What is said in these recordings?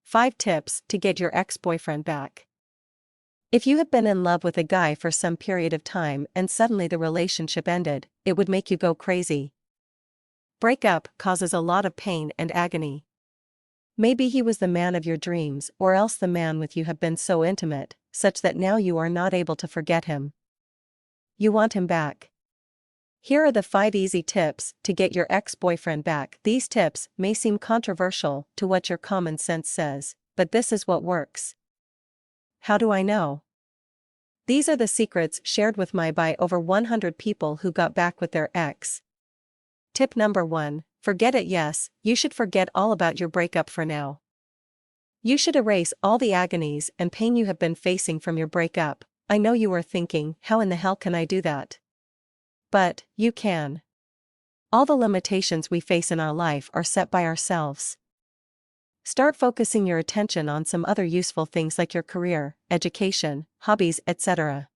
5 tips to get your ex-boyfriend back. If you have been in love with a guy for some period of time and suddenly the relationship ended, it would make you go crazy. Breakup causes a lot of pain and agony. Maybe he was the man of your dreams, or else the man with you have been so intimate, such that now you are not able to forget him. You want him back. Here are the 5 easy tips to get your ex-boyfriend back. These tips may seem controversial to what your common sense says, but this is what works. How do I know? These are the secrets shared with me by over 100 people who got back with their ex. Tip number 1, forget it. Yes, you should forget all about your breakup for now. You should erase all the agonies and pain you have been facing from your breakup. I know you are thinking, how in the hell can I do that? But, you can. All the limitations we face in our life are set by ourselves. Start focusing your attention on some other useful things like your career, education, hobbies, etc.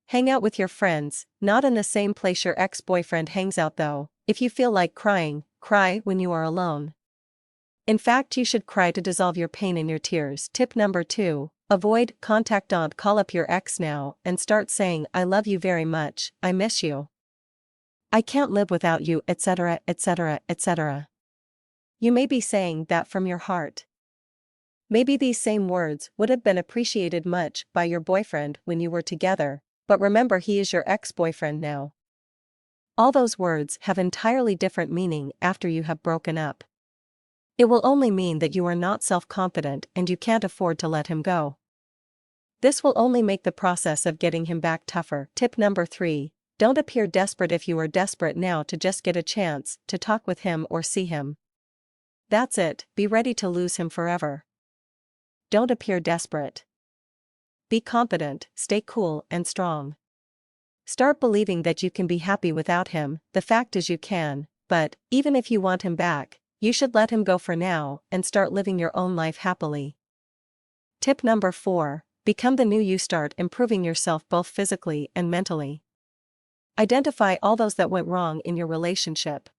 Hang out with your friends, not in the same place your ex-boyfriend hangs out though. If you feel like crying, cry when you are alone. In fact, you should cry to dissolve your pain in your tears. Tip number 2, avoid contact. Don't call up your ex now and start saying, I love you very much, I miss you, I can't live without you, etc., etc., etc. You may be saying that from your heart. Maybe these same words would have been appreciated much by your boyfriend when you were together, but remember, he is your ex-boyfriend now. All those words have entirely different meaning after you have broken up. It will only mean that you are not self-confident and you can't afford to let him go. This will only make the process of getting him back tougher. Tip number 3, don't appear desperate. If you are desperate now to just get a chance to talk with him or see him, that's it, be ready to lose him forever. Don't appear desperate. Be confident, stay cool and strong. Start believing that you can be happy without him. The fact is you can, but even if you want him back, you should let him go for now and start living your own life happily. Tip number 4, become the new you. Start improving yourself both physically and mentally. Identify all those that went wrong in your relationship.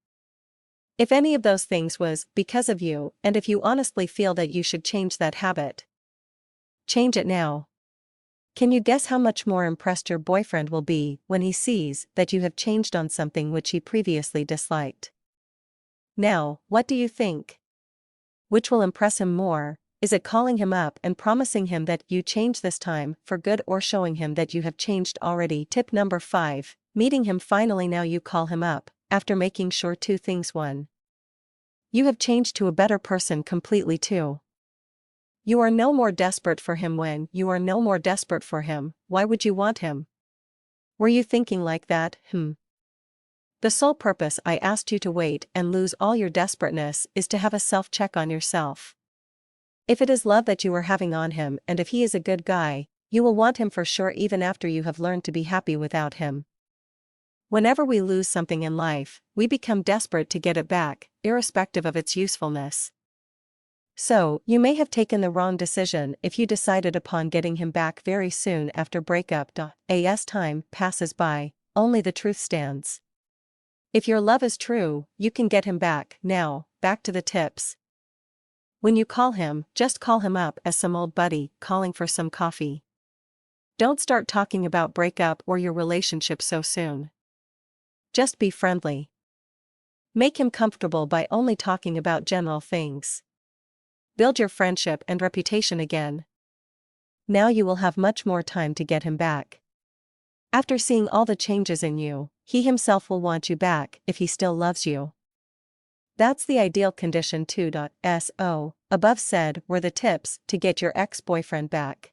If any of those things was because of you, and if you honestly feel that you should change that habit, change it now. Can you guess how much more impressed your boyfriend will be when he sees that you have changed on something which he previously disliked? Now, what do you think? Which will impress him more? Is it calling him up and promising him that you change this time for good, or showing him that you have changed already? Tip number 5, meeting him finally. Now you call him up, after making sure 2 things. 1, you have changed to a better person completely. 2, you are no more desperate for him. When you are no more desperate for him, why would you want him? Were you thinking like that? The sole purpose I asked you to wait and lose all your desperateness is to have a self-check on yourself. If it is love that you are having on him, and if he is a good guy, you will want him for sure even after you have learned to be happy without him. Whenever we lose something in life, we become desperate to get it back, irrespective of its usefulness. So, you may have taken the wrong decision if you decided upon getting him back very soon after breakup. As time passes by, only the truth stands. If your love is true, you can get him back. Now, back to the tips. When you call him, just call him up as some old buddy calling for some coffee. Don't start talking about breakup or your relationship so soon. Just be friendly. Make him comfortable by only talking about general things. Build your friendship and reputation again. Now you will have much more time to get him back. After seeing all the changes in you, he himself will want you back if he still loves you. That's the ideal condition. 2. So, above said were the tips to get your ex-boyfriend back.